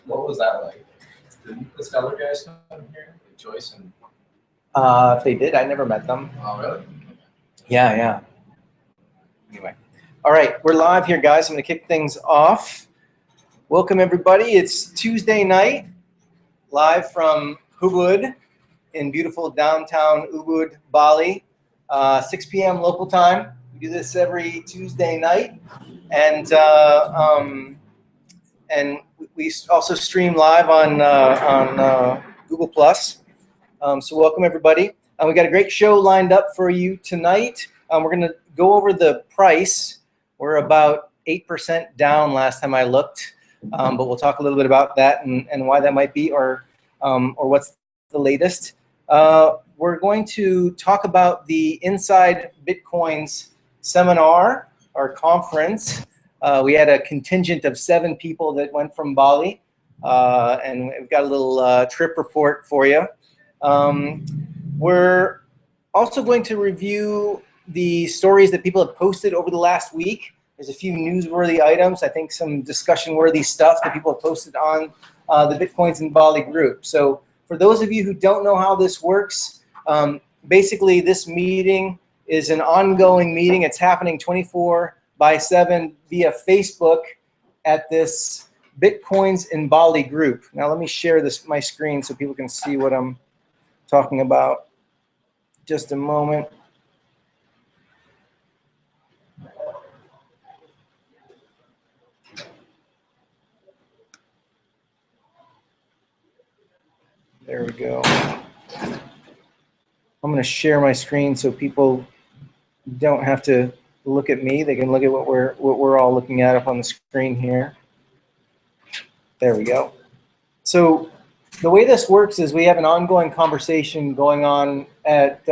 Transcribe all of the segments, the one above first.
What was that like? Didn't the Stellar guys come here? Joyce and. If they did, I never met them. Oh, really? Yeah. Anyway. All right, we're live here, guys. I'm going to kick things off. Welcome, everybody. It's Tuesday night, live from Ubud in beautiful downtown Ubud, Bali. 6 p.m. local time. We do this every Tuesday night. And we also stream live on Google+. So welcome, everybody. We got a great show lined up for you tonight. We're going to go over the price. We're about 8% down last time I looked, but we'll talk a little bit about that and why that might be, or what's the latest. We're going to talk about the Inside Bitcoins seminar, our conference. We had a contingent of 7 people that went from Bali, and we've got a little trip report for you. We're also going to review the stories that people have posted over the last week. There's a few newsworthy items, I think some discussion-worthy stuff that people have posted on the Bitcoins in Bali group. So for those of you who don't know how this works, basically this meeting is an ongoing meeting. It's happening 24/7 via Facebook at this Bitcoins in Bali group. Now let me share my screen so people can see what I'm talking about. Just a moment. There we go. I'm going to share my screen so people don't have to look at me. They can look at what we're all looking at up on the screen here. There we go. So the way this works is we have an ongoing conversation going on at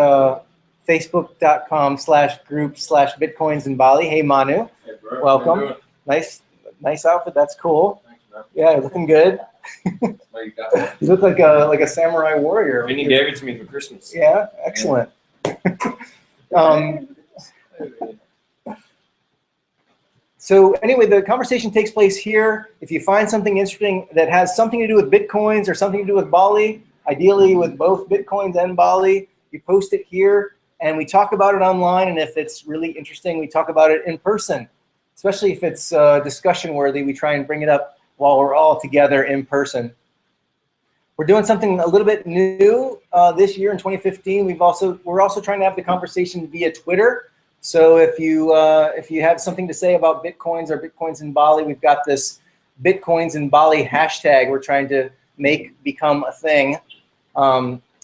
facebook.com/group/Bitcoins in Bali. Hey, Manu. Hey, bro. Welcome. Nice outfit. That's cool. Thanks, man. Yeah, you're looking good. What you got? You look like a samurai warrior. Vinny gave it to me for Christmas. Yeah, excellent. So anyway, the conversation takes place here. If you find something interesting that has something to do with Bitcoins or something to do with Bali, ideally with both Bitcoins and Bali, you post it here and we talk about it online. And if it's really interesting, we talk about it in person, especially if it's discussion worthy. We try and bring it up while we're all together in person. We're doing something a little bit new this year in 2015. We're also trying to have the conversation via Twitter. So if you have something to say about Bitcoins or Bitcoins in Bali, we've got this Bitcoins in Bali hashtag we're trying to make become a thing.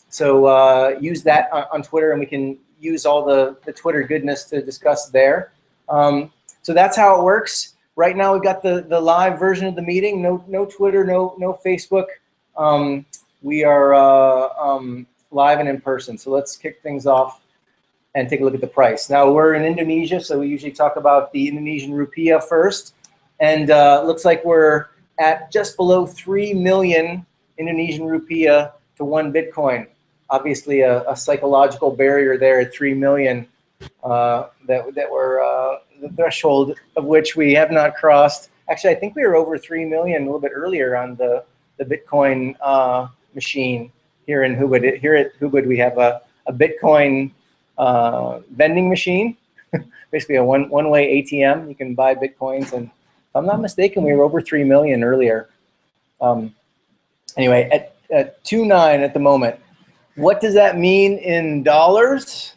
So use that on Twitter, and we can use all the Twitter goodness to discuss there. So that's how it works. Right now we've got the live version of the meeting. No Twitter, no Facebook. We are live and in person. So let's kick things off and take a look at the price. Now we're in Indonesia, so we usually talk about the Indonesian rupiah first. And looks like we're at just below 3 million Indonesian rupiah to 1 Bitcoin. Obviously a psychological barrier there at 3 million that we're the threshold of which we have not crossed. Actually, I think we were over 3 million a little bit earlier on the Bitcoin machine here in Ubud. Here at Ubud, we have a Bitcoin vending machine, basically a one-way ATM. You can buy Bitcoins, and if I'm not mistaken, we were over 3 million earlier. Anyway, at 2.9 at the moment. What does that mean in dollars?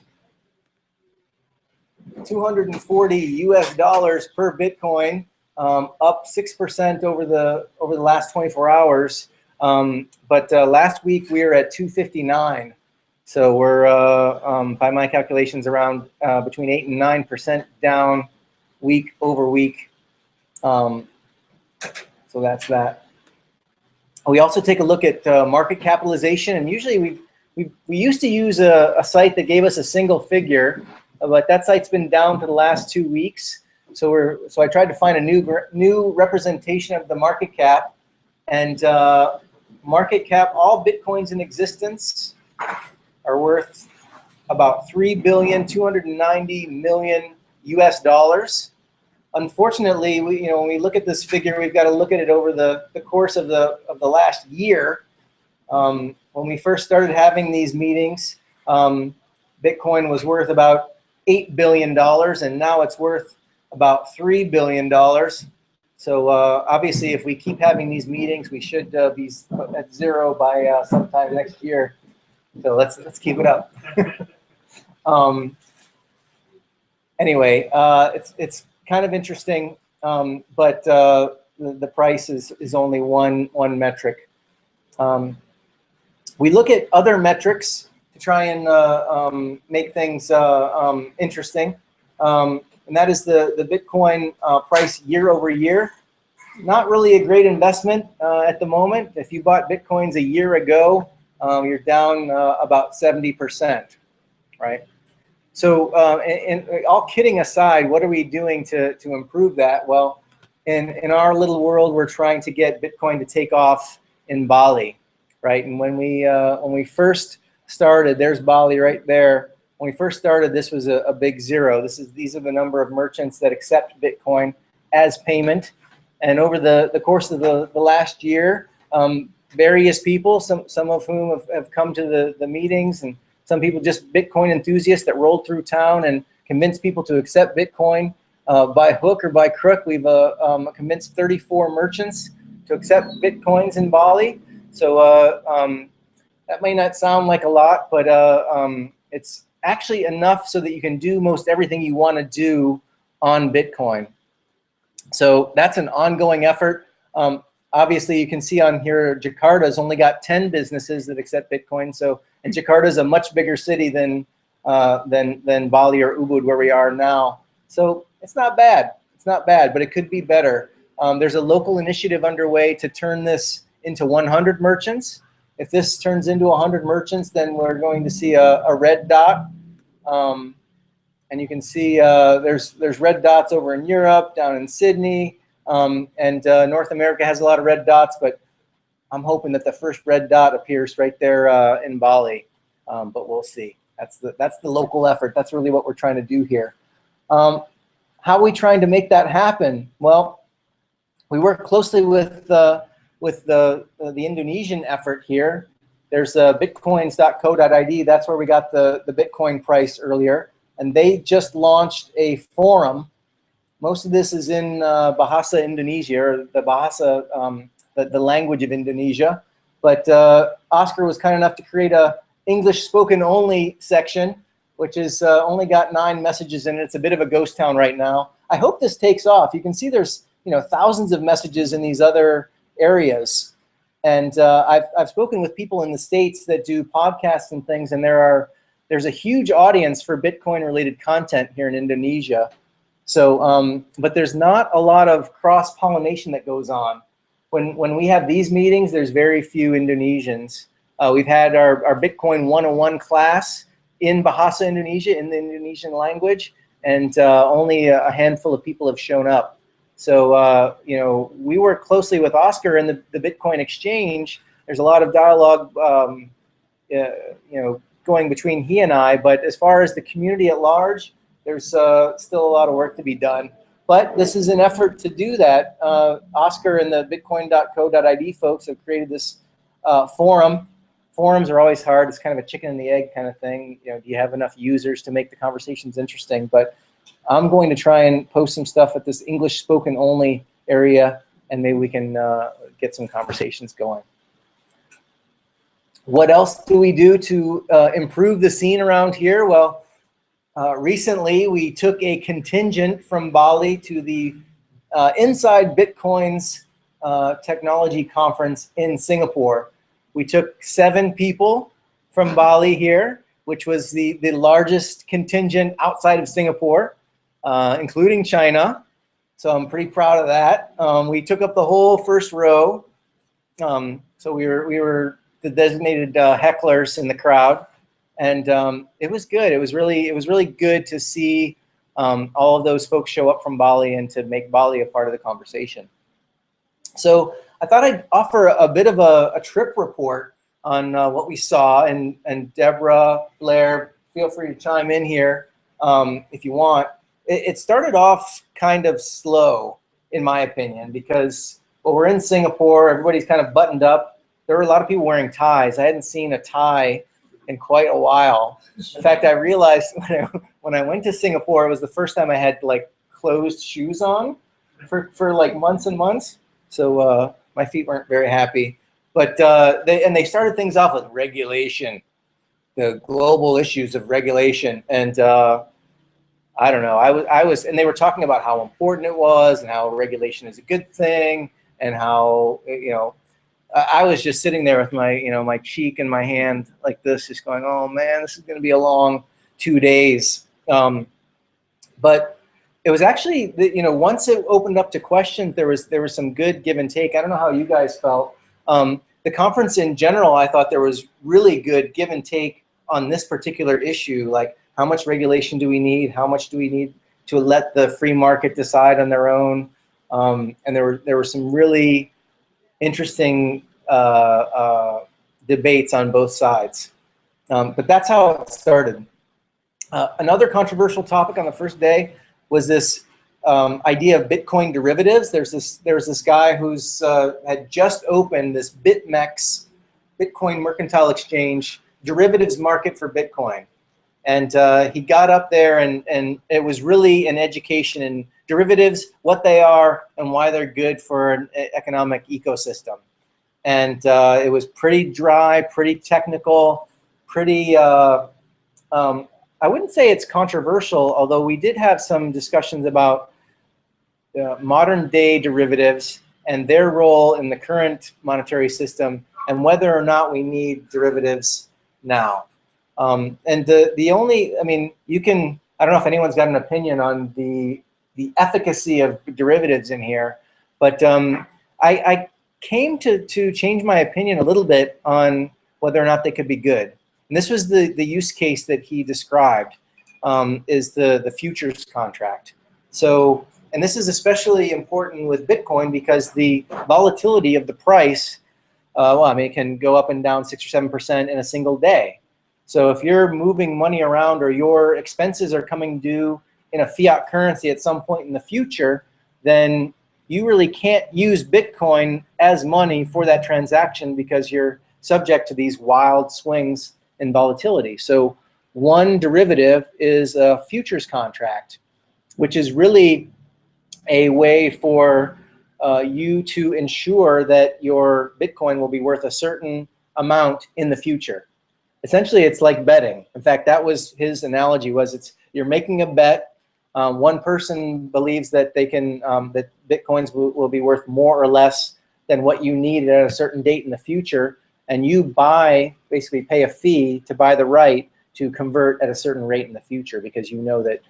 $240 per Bitcoin, up 6% over the last 24 hours. But last week we were at 259. So we're, by my calculations, around between 8 and 9% down week over week. So that's that. We also take a look at market capitalization, and usually we used to use a site that gave us a single figure, but that site's been down for the last 2 weeks. So I tried to find a new representation of the market cap, and market cap, all Bitcoins in existence are worth about $3,290,000,000 US dollars. unfortunately, when we look at this figure, we've got to look at it over the course of the last year. When we first started having these meetings, Bitcoin was worth about $8 billion, and now it's worth about $3 billion. So obviously, if we keep having these meetings, we should be at zero by sometime next year. So let's keep it up. Anyway, it's kind of interesting, but the price is only one metric. We look at other metrics to try and make things interesting, and that is the Bitcoin price year over year. Not really a great investment at the moment. If you bought Bitcoins a year ago, you're down about 70%, right? So, and all kidding aside, what are we doing to improve that? Well, in our little world, we're trying to get Bitcoin to take off in Bali, right? And when we first started, there's Bali right there. When we first started, this was a big zero. These are the number of merchants that accept Bitcoin as payment. And over the course of the last year, various people, some of whom have come to the meetings, and some people just Bitcoin enthusiasts that rolled through town and convinced people to accept Bitcoin by hook or by crook. We've convinced 34 merchants to accept Bitcoins in Bali. So that may not sound like a lot, but it's actually enough so that you can do most everything you want to do on Bitcoin. So that's an ongoing effort. Obviously, you can see on here, Jakarta's only got 10 businesses that accept Bitcoin. So, and Jakarta is a much bigger city than Bali or Ubud, where we are now. So it's not bad. It's not bad, but it could be better. There's a local initiative underway to turn this into 100 merchants. If this turns into 100 merchants, then we're going to see a red dot. And you can see there's red dots over in Europe, down in Sydney, and North America has a lot of red dots, but I'm hoping that the first red dot appears right there in Bali, but we'll see. That's the local effort. That's really what we're trying to do here. How are we trying to make that happen? Well, we work closely with the Indonesian effort here. There's bitcoins.co.id. That's where we got the Bitcoin price earlier. And they just launched a forum. Most of this is in Bahasa Indonesia, or the Bahasa, the language of Indonesia. But Oscar was kind enough to create a English spoken only section, which is only got 9 messages in it. It's a bit of a ghost town right now. I hope this takes off. You can see there's thousands of messages in these other areas. And I've spoken with people in the States that do podcasts and things, and there's a huge audience for Bitcoin-related content here in Indonesia. So, but there's not a lot of cross-pollination that goes on. When we have these meetings, there's very few Indonesians. We've had our Bitcoin 101 class in Bahasa Indonesia, in the Indonesian language, and only a handful of people have shown up. So, we work closely with Oscar and the Bitcoin exchange. There's a lot of dialogue, going between he and I, but as far as the community at large, there's still a lot of work to be done. But this is an effort to do that. Oscar and the bitcoin.co.id folks have created this forum. Forums are always hard. It's kind of a chicken and the egg kind of thing. Do you have enough users to make the conversations interesting? But I'm going to try and post some stuff at this English spoken only area, and maybe we can get some conversations going. What else do we do to improve the scene around here? Well, recently we took a contingent from Bali to the Inside Bitcoin's technology conference in Singapore. We took 7 people from Bali here, which was the largest contingent outside of Singapore, including China. So I'm pretty proud of that. We took up the whole first row. So we were the designated hecklers in the crowd, and it was good. It was really good to see all of those folks show up from Bali and to make Bali a part of the conversation. So I thought I'd offer a bit of a trip report on what we saw, and Deborah, Blair, feel free to chime in here if you want. it started off kind of slow, in my opinion, because well, we're in Singapore, everybody's kind of buttoned up. There were a lot of people wearing ties. I hadn't seen a tie in quite a while. In fact, I realized when I went to Singapore, it was the first time I had like closed shoes on for like months and months. So my feet weren't very happy. But they started things off with regulation, the global issues of regulation, and I don't know. I was, and they were talking about how important it was, and how regulation is a good thing, and how I was just sitting there with my my cheek in my hand like this, just going, oh man, this is going to be a long 2 days. But it was actually once it opened up to questions, there was some good give and take. I don't know how you guys felt. The conference in general, I thought there was really good give and take on this particular issue, like how much regulation do we need? How much do we need to let the free market decide on their own? And there were some really interesting debates on both sides. But that's how it started. Another controversial topic on the first day was this idea of Bitcoin derivatives. There's this guy who's had just opened this BitMEX, Bitcoin Mercantile Exchange, derivatives market for Bitcoin. And he got up there, and it was really an education in derivatives, what they are, and why they're good for an economic ecosystem. And it was pretty dry, pretty technical, pretty, I wouldn't say it's controversial, although we did have some discussions about modern day derivatives and their role in the current monetary system, and whether or not we need derivatives now. And the only, I mean, you can, I don't know if anyone's got an opinion on the efficacy of derivatives in here, but I came to change my opinion a little bit on whether or not they could be good. And this was the use case that he described, is the futures contract. So, and this is especially important with Bitcoin because the volatility of the price, well, I mean, it can go up and down 6 or 7% in a single day. So if you're moving money around, or your expenses are coming due in a fiat currency at some point in the future, then you really can't use Bitcoin as money for that transaction because you're subject to these wild swings in volatility. So one derivative is a futures contract, which is really a way for you to ensure that your Bitcoin will be worth a certain amount in the future. Essentially, it's like betting. In fact, that was his analogy. Was you're making a bet. One person believes that they can that Bitcoins will be worth more or less than what you need at a certain date in the future, and you basically pay a fee to buy the right to convert at a certain rate in the future, because you know that,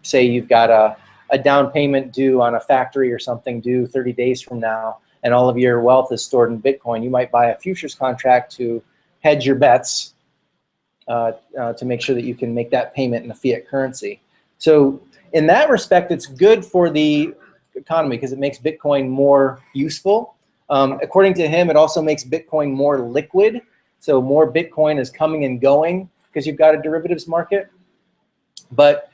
say you've got a down payment due on a factory or something due 30 days from now, and all of your wealth is stored in Bitcoin. You might buy a futures contract to hedge your bets, to make sure that you can make that payment in a fiat currency. So in that respect, it's good for the economy because it makes Bitcoin more useful. According to him, it also makes Bitcoin more liquid. So more Bitcoin is coming and going because you've got a derivatives market. But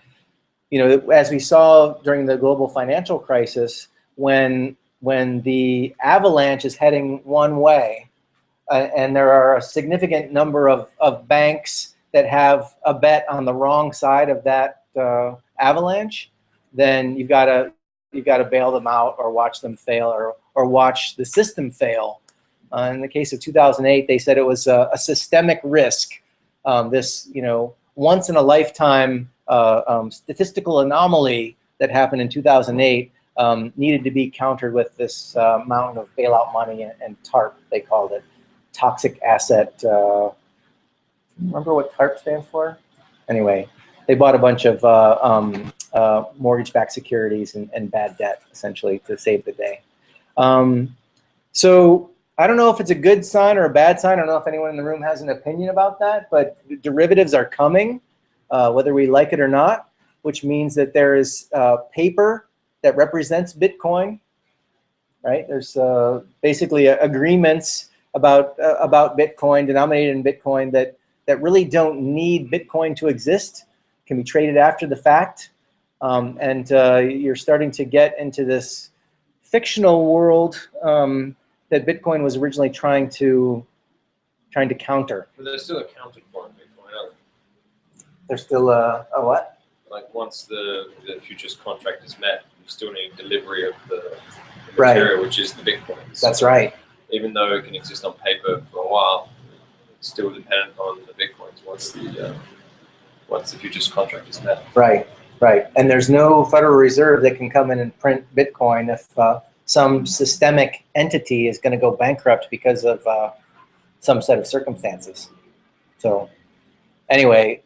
as we saw during the global financial crisis, when the avalanche is heading one way, and there are a significant number of banks that have a bet on the wrong side of that avalanche, then you've got to bail them out, or watch them fail, or watch the system fail. In the case of 2008, they said it was a systemic risk. This once in a lifetime statistical anomaly that happened in 2008 needed to be countered with this mountain of bailout money and TARP, they called it. Toxic asset, remember what TARP stands for? Anyway, they bought a bunch of mortgage-backed securities and bad debt, essentially, to save the day. So I don't know if it's a good sign or a bad sign. I don't know if anyone in the room has an opinion about that, but derivatives are coming, whether we like it or not, which means that there is paper that represents Bitcoin, right? There's basically agreements about Bitcoin, denominated in Bitcoin, that really don't need Bitcoin to exist, can be traded after the fact. And you're starting to get into this fictional world that Bitcoin was originally trying to counter. But they're still accounted for in Bitcoin, aren't they? There's still a what? Like once the futures contract is met, you still need delivery of the Right. material, which is the Bitcoins. That's right. Even though it can exist on paper for a while, it's still dependent on the Bitcoins once the futures contract is met. Right, right. And there's no Federal Reserve that can come in and print Bitcoin if some systemic entity is going to go bankrupt because of some set of circumstances. So anyway,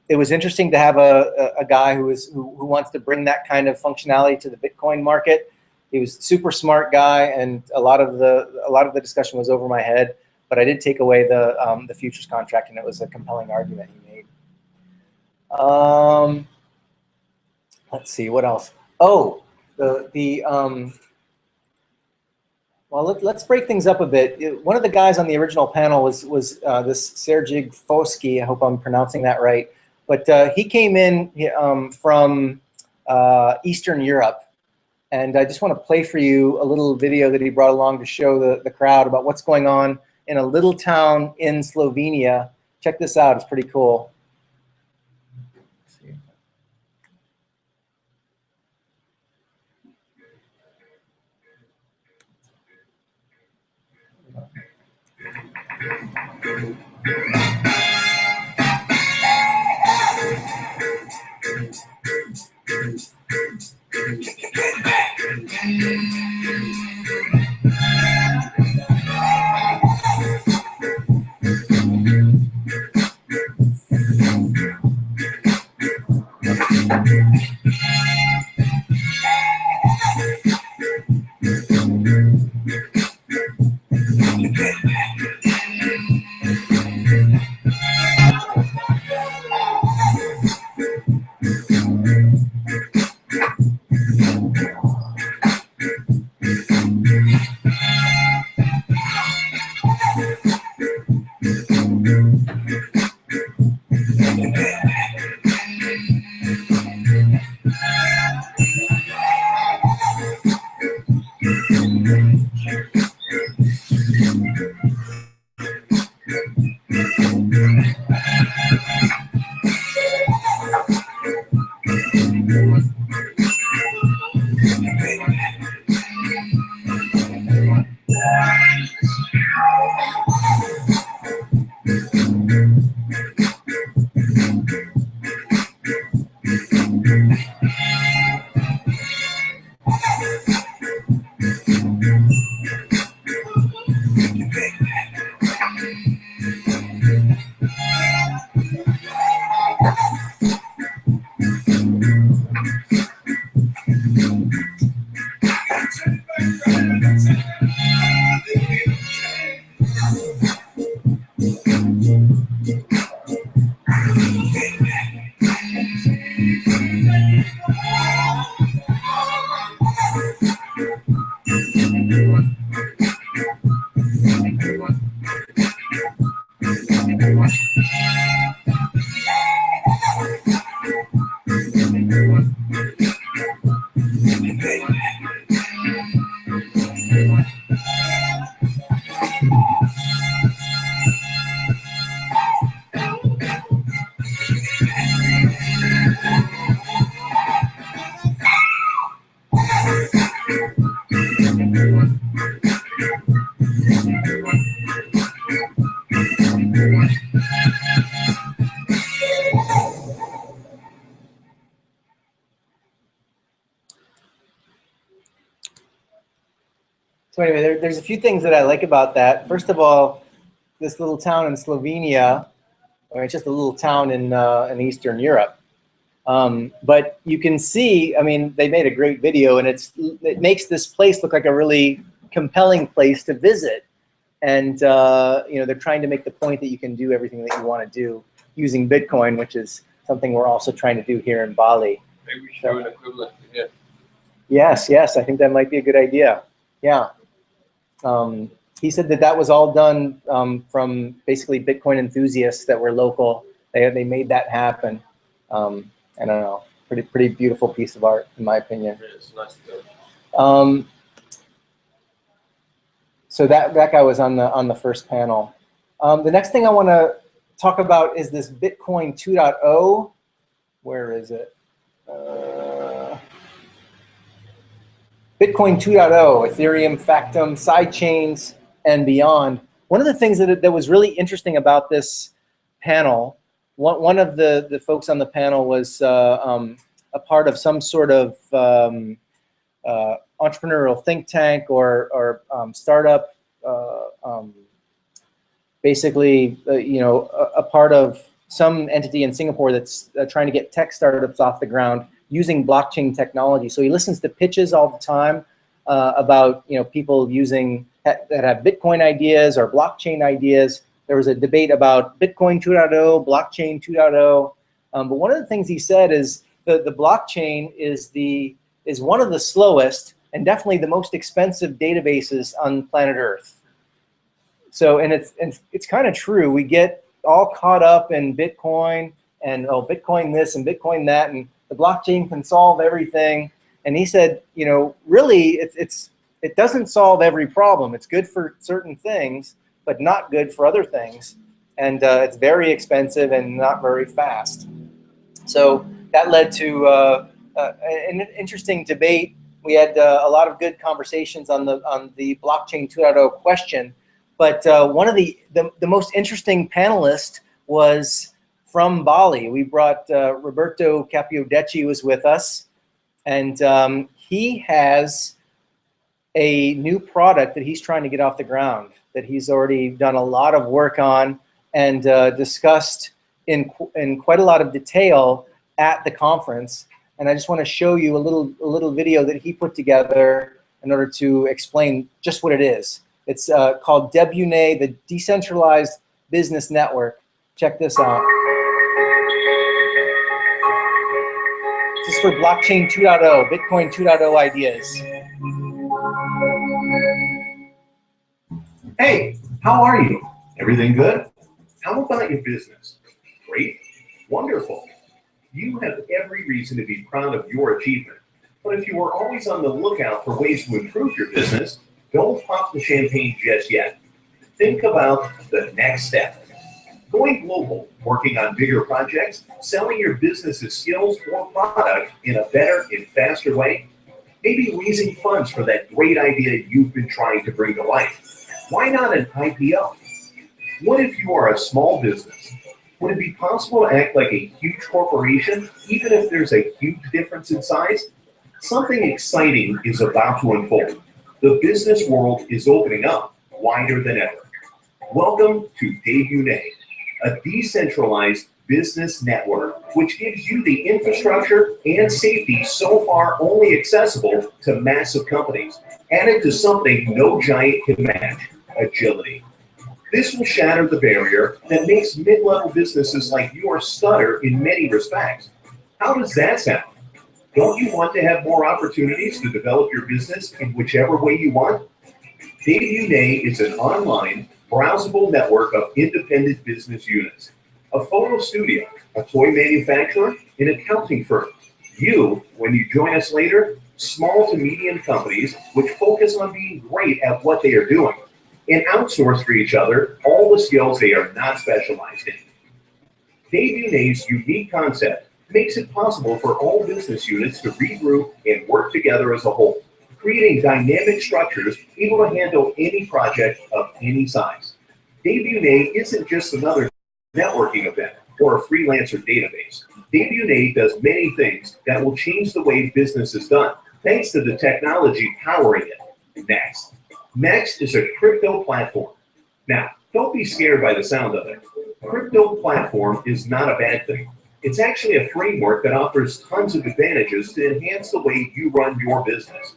it was interesting to have a guy who wants to bring that kind of functionality to the Bitcoin market. He was a super smart guy, and a lot of the discussion was over my head. But I did take away the futures contract, and it was a compelling argument he made. Let's see what else. Oh, well, let's break things up a bit. One of the guys on the original panel was this Sergej Fosky. I hope I'm pronouncing that right. But he came in from Eastern Europe. And I just want to play for you a little video that he brought along to show the crowd about what's going on in a little town in Slovenia. Check this out. It's pretty cool. So anyway, there's a few things that I like about that. First of all, this little town in Slovenia, or it's just a little town in Eastern Europe. But you can see, I mean, they made a great video, and it makes this place look like a really compelling place to visit. And you know, they're trying to make the point that you can do everything that you want to do using Bitcoin, which is something we're also trying to do here in Bali. Maybe we should do an equivalent here. Yes, yes, I think that might be a good idea. Yeah. He said that was all done from basically Bitcoin enthusiasts that were local. They made that happen. I don't know. pretty beautiful piece of art, in my opinion. It's nice to do. So that guy was on the first panel. The next thing I want to talk about is this Bitcoin 2.0. Where is it? Bitcoin 2.0, Ethereum, Factum, sidechains, and beyond. One of the things that was really interesting about this panel, one of the folks on the panel was a part of some sort of entrepreneurial think tank or startup, basically, a part of some entity in Singapore that's trying to get tech startups off the ground using blockchain technology. So he listens to pitches all the time about people that have Bitcoin ideas or blockchain ideas. There was a debate about Bitcoin 2.0, blockchain 2.0. But one of the things he said is the blockchain is one of the slowest and definitely the most expensive databases on planet Earth. So, and it's kind of true. We get all caught up in Bitcoin and Bitcoin this and Bitcoin that, and the blockchain can solve everything. And he said, really, it doesn't solve every problem. It's good for certain things, but not good for other things. And it's very expensive and not very fast. So that led to an interesting debate. We had a lot of good conversations on the blockchain 2.0 question. But one of the most interesting panelists was from Bali. We brought Roberto Capiodecci was with us, and he has a new product that he's trying to get off the ground, that he's already done a lot of work on and discussed in quite a lot of detail at the conference. And I just want to show you a little video that he put together in order to explain just what it is. It's called Debunay, the Decentralized Business Network. Check this out. This is for blockchain 2.0, Bitcoin 2.0 ideas. Hey, how are you? Everything good? How about your business? Great? Wonderful. You have every reason to be proud of your achievement. But if you are always on the lookout for ways to improve your business, don't pop the champagne just yet. Think about the next step. Going global, working on bigger projects, selling your business's skills or product in a better and faster way, maybe raising funds for that great idea you've been trying to bring to life. Why not an IPO? What if you are a small business? Would it be possible to act like a huge corporation, even if there's a huge difference in size? Something exciting is about to unfold. The business world is opening up wider than ever. Welcome to Debunay, a decentralized business network which gives you the infrastructure and safety so far only accessible to massive companies, added to something no giant can match: agility. This will shatter the barrier that makes mid-level businesses like yours stutter in many respects. How does that sound? Don't you want to have more opportunities to develop your business in whichever way you want? Debunay is an online, browsable network of independent business units. A photo studio, a toy manufacturer, an accounting firm. You, when you join us later, small to medium companies which focus on being great at what they are doing and outsource for each other all the skills they are not specialized in. Debunay's unique concept makes it possible for all business units to regroup and work together as a whole, creating dynamic structures able to handle any project of any size. Debunay isn't just another networking event or a freelancer database. Debunay does many things that will change the way business is done, thanks to the technology powering it. Next is a crypto platform. Now, don't be scared by the sound of it. Crypto platform is not a bad thing. It's actually a framework that offers tons of advantages to enhance the way you run your business.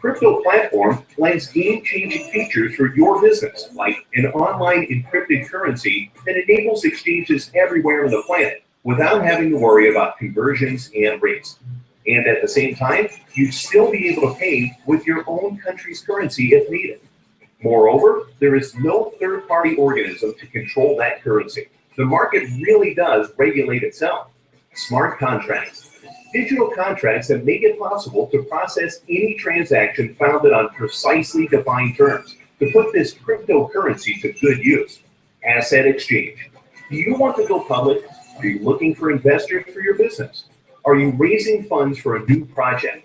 Crypto platform lends game-changing features for your business, like an online encrypted currency that enables exchanges everywhere on the planet without having to worry about conversions and rates. And at the same time, you'd still be able to pay with your own country's currency if needed. Moreover, there is no third-party organism to control that currency. The market really does regulate itself. Smart contracts. Digital contracts that make it possible to process any transaction founded on precisely defined terms, to put this cryptocurrency to good use. Asset exchange. Do you want to go public? Are you looking for investors for your business? Are you raising funds for a new project?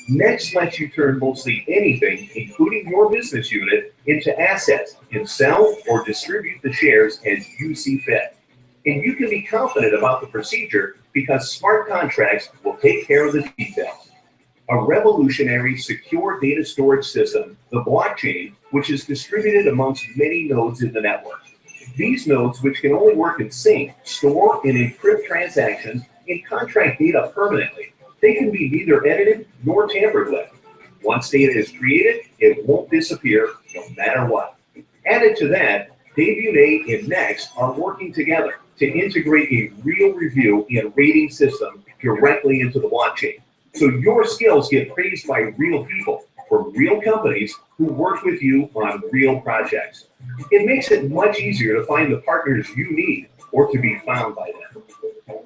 Next lets you turn mostly anything, including your business unit, into assets and sell or distribute the shares as you see fit. And you can be confident about the procedure because smart contracts will take care of the details. A revolutionary secure data storage system, the blockchain, which is distributed amongst many nodes in the network. These nodes, which can only work in sync, store and encrypt transactions and contract data permanently. They can be neither edited nor tampered with. Once data is created, it won't disappear no matter what. Added to that, Debut and Next are working together to integrate a real review and rating system directly into the blockchain. So your skills get praised by real people from real companies who work with you on real projects. It makes it much easier to find the partners you need or to be found by them.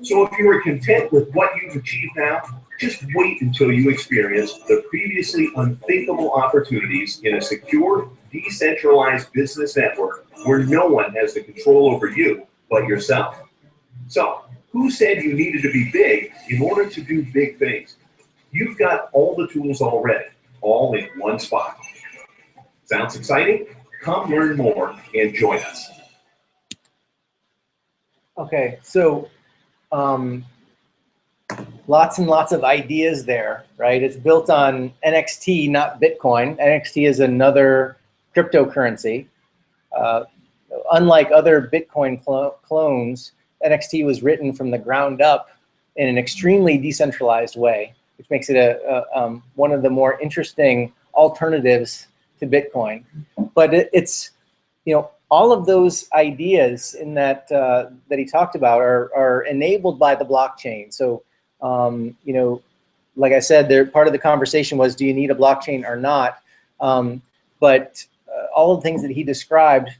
So if you are content with what you've achieved now, just wait until you experience the previously unthinkable opportunities in a secure, decentralized business network where no one has the control over you but yourself. So, who said you needed to be big in order to do big things? You've got all the tools already, all in one spot. Sounds exciting? Come learn more and join us. Okay, so lots and lots of ideas there, right? It's built on NXT, not Bitcoin. NXT is another cryptocurrency. Unlike other Bitcoin clones, NXT was written from the ground up in an extremely decentralized way, which makes it one of the more interesting alternatives to Bitcoin. But it's, you know, all of those ideas in that that he talked about are enabled by the blockchain. So, you know, like I said, part of the conversation was, do you need a blockchain or not? But all the things that he described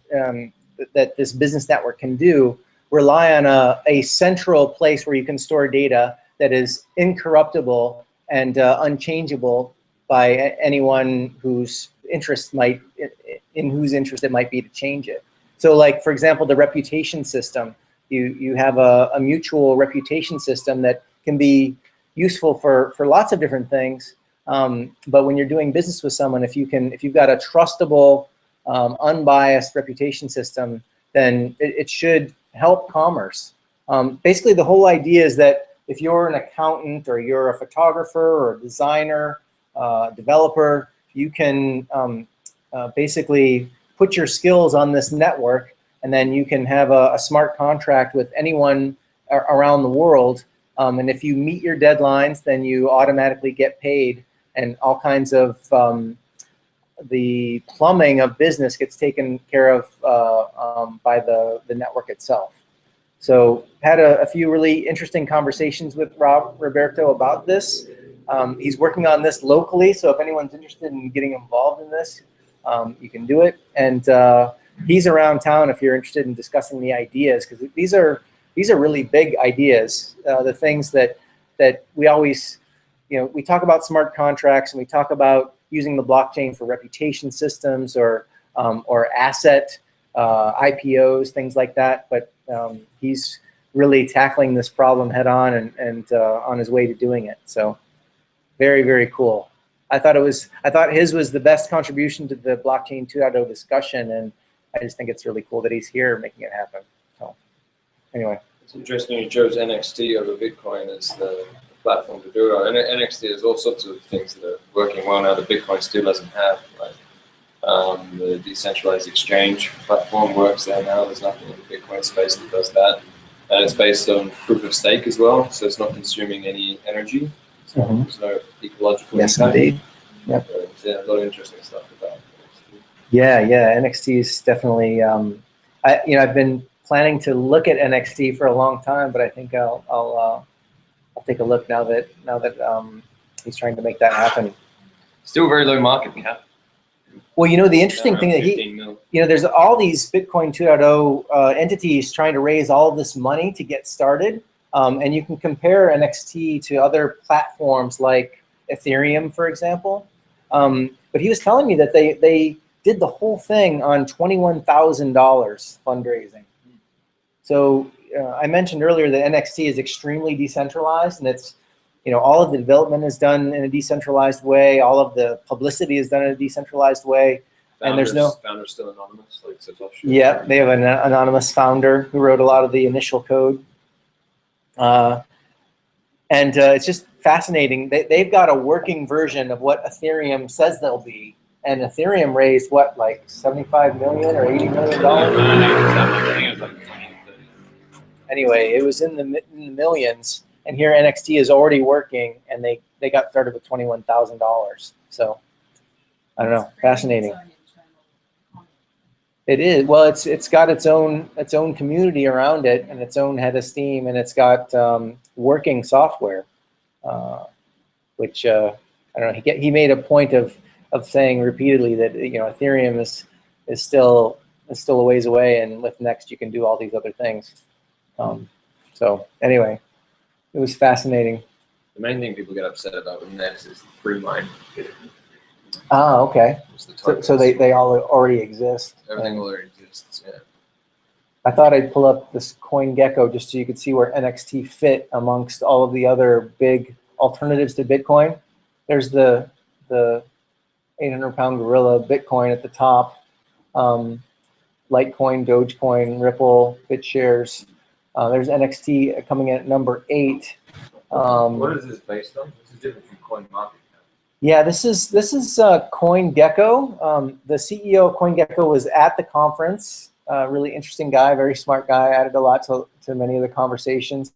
that this business network can do rely on a central place where you can store data that is incorruptible and unchangeable by anyone whose interest it might be to change it. So, like, for example, the reputation system. You have a mutual reputation system that can be useful for lots of different things. But when you're doing business with someone, if you've got a trustable, unbiased reputation system, then it should help commerce. Basically, the whole idea is that if you're an accountant or you're a photographer or a designer, developer, you can basically put your skills on this network, and then you can have a smart contract with anyone around the world. And if you meet your deadlines, then you automatically get paid, and all kinds of the plumbing of business gets taken care of by the network itself. So had a few really interesting conversations with Roberto about this. He's working on this locally, so if anyone's interested in getting involved in this, you can do it. And he's around town if you're interested in discussing the ideas, because these are really big ideas. The things that we always, you know, we talk about smart contracts and we talk about using the blockchain for reputation systems or asset IPOs, things like that. But he's really tackling this problem head on and on his way to doing it. So very, very cool. I thought his was the best contribution to the blockchain 2.0 discussion, and I just think it's really cool that he's here making it happen. So anyway. It's interesting you chose NXT over Bitcoin as the platform to do it on. And NXT has all sorts of things that are working well now that Bitcoin still doesn't have. Like the decentralized exchange platform works there now. There's nothing in the Bitcoin space that does that. And it's based on proof of stake as well, so it's not consuming any energy. So there's no ecological impact. Indeed. Yep. Yeah, a lot of interesting stuff about it. Yeah, NXT is definitely. I've been planning to look at NXT for a long time, but I think I'll take a look now that he's trying to make that happen. Still very low market cap. Well, you know, the interesting thing that there's all these Bitcoin 2.0 entities trying to raise all this money to get started, And you can compare NXT to other platforms like Ethereum, for example. But he was telling me that they did the whole thing on $21,000 fundraising. So I mentioned earlier that NXT is extremely decentralized, and it's, all of the development is done in a decentralized way. All of the publicity is done in a decentralized way. And there's no founders still anonymous, like Satoshi. Yeah, they have an anonymous founder who wrote a lot of the initial code. And it's just fascinating. They've got a working version of what Ethereum says they'll be. And Ethereum raised what, like 75 million or 80 million dollars? Anyway, it was in the millions. And here NXT is already working, and they got started with $21,000. So I don't know, fascinating. It is. Well, it's got its own community around it, and its own head of steam, and it's got working software, which I don't know. He made a point of saying repeatedly that Ethereum is still a ways away, and with Next you can do all these other things. So anyway, it was fascinating. The main thing people get upset about with Next is pre-mine. Ah, okay. So they all already exist. Everything already exists, yeah. I thought I'd pull up this CoinGecko just so you could see where NXT fit amongst all of the other big alternatives to Bitcoin. There's the 800-pound gorilla Bitcoin at the top. Litecoin, Dogecoin, Ripple, BitShares. There's NXT coming in at number 8. What is this based on? This is different from CoinMarketCap. Yeah, this is CoinGecko. The CEO of CoinGecko was at the conference. Really interesting guy, very smart guy. Added a lot to many of the conversations.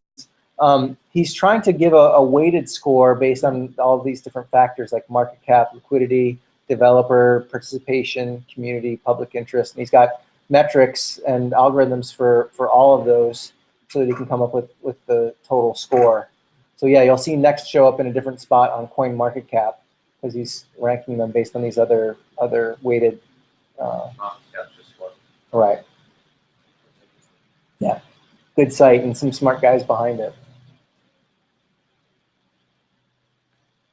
He's trying to give a weighted score based on all of these different factors like market cap, liquidity, developer participation, community, public interest. And he's got metrics and algorithms for all of those so that he can come up with the total score. So yeah, you'll see Next show up in a different spot on CoinMarketCap because he's ranking them based on these other weighted. Right. Yeah. Good site and some smart guys behind it.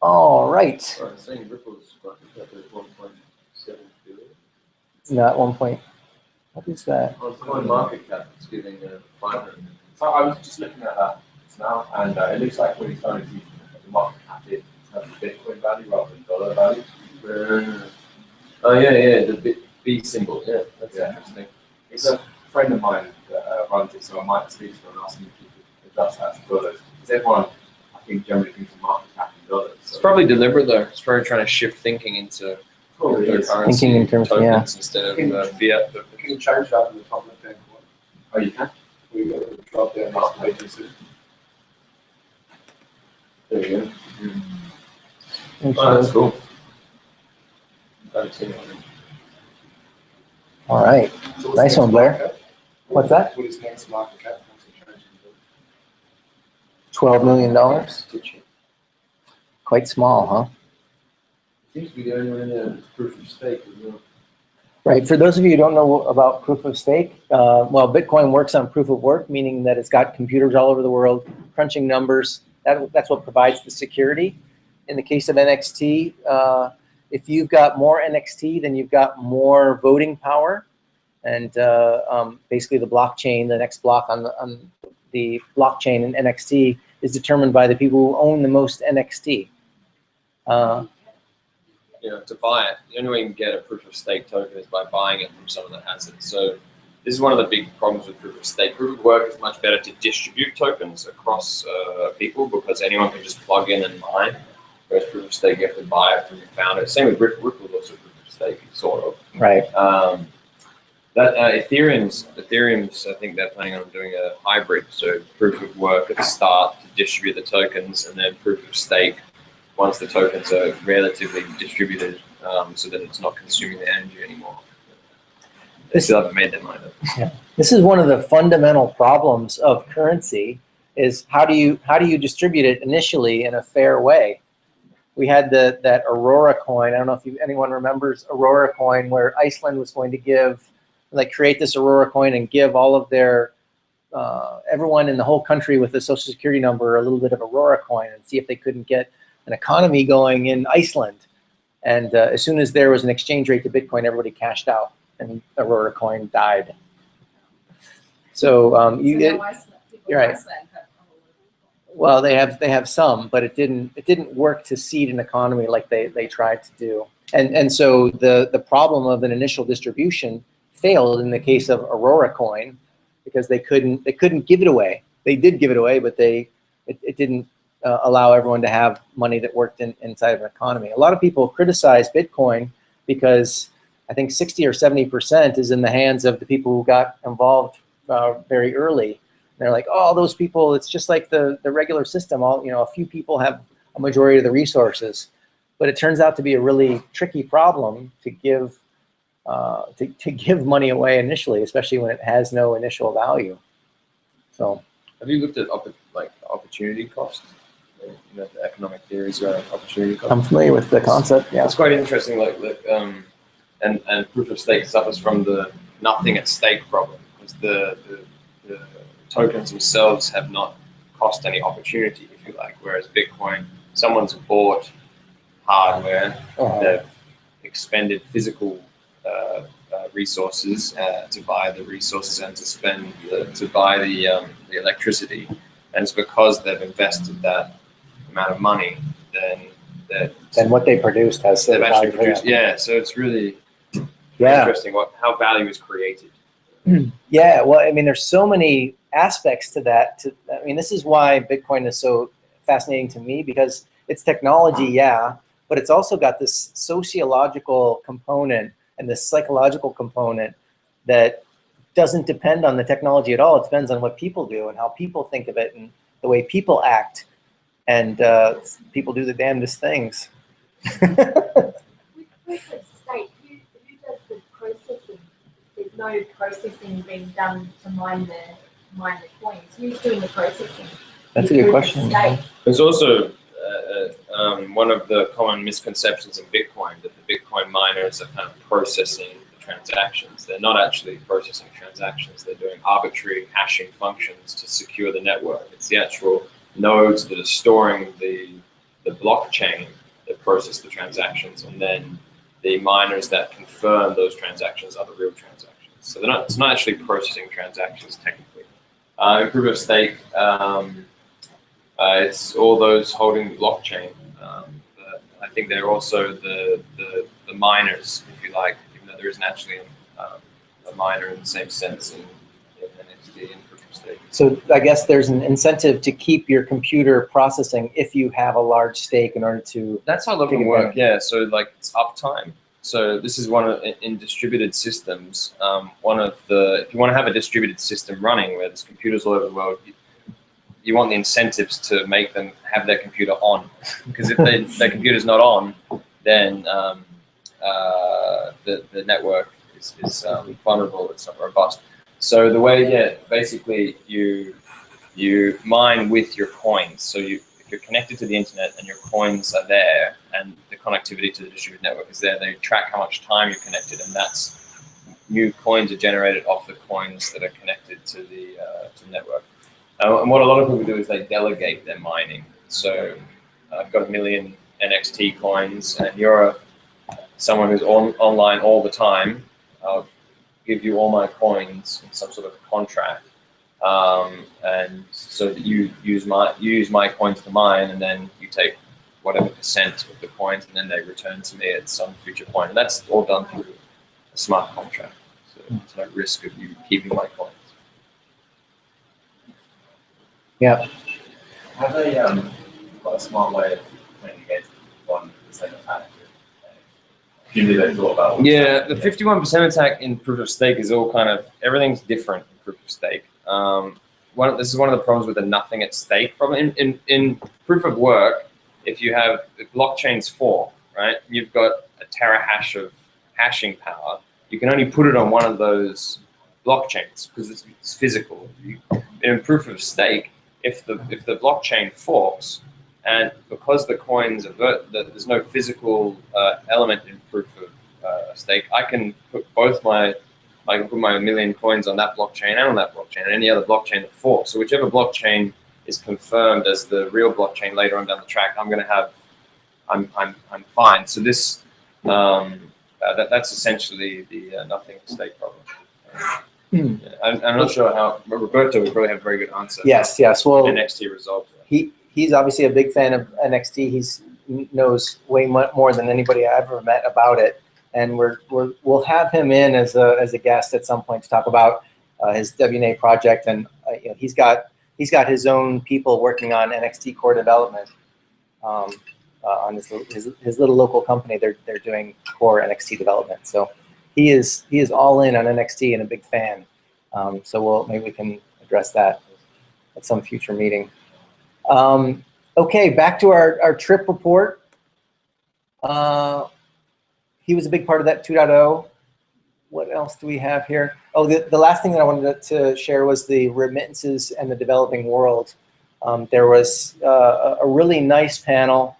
All right. Saying Ripple's market cap is 1.7 billion. Not 1 point. What is that? On CoinMarketCap, it's giving 500 million. So I was just looking at that just now, and it looks like when he's starting to the market cap in terms of Bitcoin value rather than dollar value. Oh yeah, the B symbol. Yeah, that's interesting. It's a friend of mine that runs it, so I might speak to him and ask him if he could adjust that to dollars. Because everyone, I think, generally thinks of market cap in dollars. So. It's probably deliberate though. It's probably trying to shift thinking into currency Thinking in terms of, tokens instead of fiat. Can you change that in the top left-hand corner? Oh, you can. We got to drop down this agency. There you go. Okay. Oh, that's cool. I haven't seen it. All right. So Nice one, Blair. What's that? What is Next market cap? $12 million. Quite small, huh? Seems to be the only one in there that's proof of stake as well. Right. For those of you who don't know about proof of stake, well, Bitcoin works on proof of work, meaning that it's got computers all over the world crunching numbers. That's what provides the security. In the case of NXT, if you've got more NXT, then you've got more voting power. And basically the blockchain, the next block on the blockchain in NXT is determined by the people who own the most NXT. To buy it, the only way you can get a proof of stake token is by buying it from someone that has it. So this is one of the big problems with proof of stake. Proof of work is much better to distribute tokens across people because anyone can just plug in and mine. Whereas proof of stake, you have to buy it from the founder. Same with Ripple is also proof of stake, sort of. Right. Ethereum's, I think they're planning on doing a hybrid. So proof of work at the start to distribute the tokens, and then proof of stake once the tokens are relatively distributed, so that it's not consuming the energy anymore. They still haven't made their mind up. Yeah. This is one of the fundamental problems of currency: is how do you distribute it initially in a fair way? We had that Aurora coin. I don't know if anyone remembers Aurora coin, where Iceland was going to create this Aurora coin and give all of their everyone in the whole country with a social security number a little bit of Aurora coin and see if they couldn't get an economy going in Iceland. And as soon as there was an exchange rate to Bitcoin, everybody cashed out and Aurora coin died. So you're right. Well, they have some, but it didn't work to seed an economy like they tried to do. And so the problem of an initial distribution failed in the case of Aurora coin because they couldn't give it away. They did give it away, but it didn't allow everyone to have money that worked inside of an economy. A lot of people criticize Bitcoin because I think 60 or 70% is in the hands of the people who got involved very early. They're like, oh, those people, it's just like the regular system. A few people have a majority of the resources. But it turns out to be a really tricky problem to give money away initially, especially when it has no initial value. So, have you looked at opportunity cost? The economic theories around opportunity cost. I'm familiar with the concept. Yeah, it's quite interesting. And proof of stake suffers from the nothing at stake problem because the tokens themselves have not cost any opportunity, if you like. Whereas Bitcoin, someone's bought hardware, they've expended physical resources to buy the resources and to buy the electricity, and it's because they've invested that amount of money, then what they produced has they've actually produced. Yeah, so it's really interesting how value is created. Yeah, well, I mean, there's so many aspects to that. I mean, this is why Bitcoin is so fascinating to me, because it's technology, but it's also got this sociological component and this psychological component that doesn't depend on the technology at all. It depends on what people do and how people think of it and the way people act. And people do the damnedest things. With proof of stake, who does the processing? There's no processing being done to mine the coins. Who's doing the processing? That's a good question. There's also one of the common misconceptions in Bitcoin that the Bitcoin miners are kind of processing the transactions. They're not actually processing transactions. They're doing arbitrary hashing functions to secure the network. It's the actual nodes that are storing the blockchain that process the transactions, and then the miners that confirm those transactions are the real transactions. So it's not actually processing transactions technically. In proof of stake, it's all those holding the blockchain. But I think they're also the miners, if you like, even though there isn't actually a miner in the same sense in NFT and proof of stake. So I guess there's an incentive to keep your computer processing if you have a large stake in order to. That's how they work. Yeah. So it's uptime. So this is in distributed systems. If you want to have a distributed system running where there's computers all over the world, you want the incentives to make them have their computer on, because if their computer's not on, then the network is vulnerable. It's not robust. So the way, basically you mine with your coins. So if you're connected to the internet and your coins are there, and the connectivity to the distributed network is there, they track how much time you're connected, and that's new coins are generated off the coins that are connected to the network. And what a lot of people do is they delegate their mining. So I've got 1 million NXT coins, and you're someone who's online all the time. I'll give you all my coins in some sort of contract, and so that you use my coins to mine, and then you take whatever percent of the coins, and then they return to me at some future point. And that's all done through a smart contract. So there's no risk of you keeping my coins. Yeah. Have they got a smart way of playing against 1% attack? They thought about. Yeah, the 51% attack in proof of stake is all kind of, everything's different in proof of stake. This is one of the problems with the nothing at stake problem. In proof of work, if you have the blockchains fork, right, you've got a terahash of hashing power, you can only put it on one of those blockchains because it's physical. In proof of stake, if the blockchain forks, and because the coins avert that there's no physical element in proof of stake, I can put both my I can put my 1 million coins on that blockchain and on that blockchain and any other blockchain that forks. So whichever blockchain is confirmed as the real blockchain later on down the track, I'm going to have, I'm fine. So this, that's essentially the nothing at stake problem. I'm not sure how, Roberto would probably have a very good answer. Yes. Well, NXT resolved it. He's obviously a big fan of NXT. He knows way more than anybody I've ever met about it, and we'll have him in as a guest at some point to talk about his WNA project. And you know, he's got his own people working on NXT core development. On his little local company, they're doing core NXT development. So he is all in on NXT and a big fan. So maybe we can address that at some future meeting. Okay, back to our trip report. He was a big part of that 2.0. What else do we have here? Oh, the last thing that I wanted to share was the remittances and the developing world. There was a really nice panel.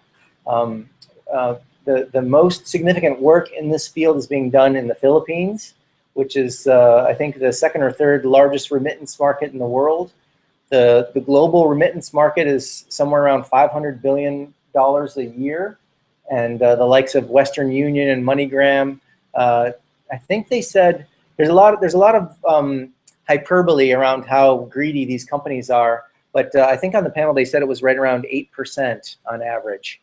The most significant work in this field is being done in the Philippines, which is, I think, the second or third largest remittance market in the world. The global remittance market is somewhere around $500 billion a year. And the likes of Western Union and MoneyGram, I think they said there's a lot of hyperbole around how greedy these companies are. But I think on the panel they said it was right around 8% on average.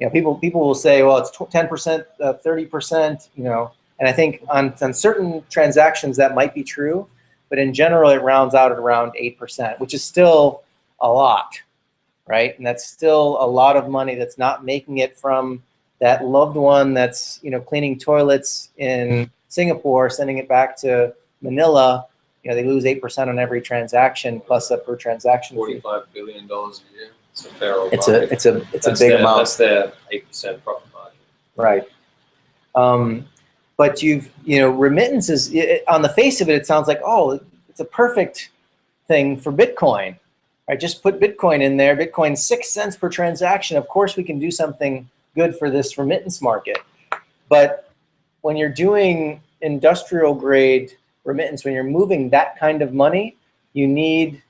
You know, people will say, well, it's 10%, 30%, you know, and I think on certain transactions that might be true, but in general it rounds out at around 8%, which is still a lot, right? And that's still a lot of money that's not making it from that loved one that's, you know, cleaning toilets in Singapore, sending it back to Manila. You know, they lose 8% on every transaction plus a per transaction fee. $45 billion a year. It's a fair old It's market. it's a big amount. That's their 8% profit margin. Right. But you know, remittances, on the face of it, it sounds like, oh, it's a perfect thing for Bitcoin. Right? Just put Bitcoin in there. Bitcoin's 6 cents per transaction. Of course, we can do something good for this remittance market. But when you're doing industrial grade remittance, when you're moving that kind of money, you need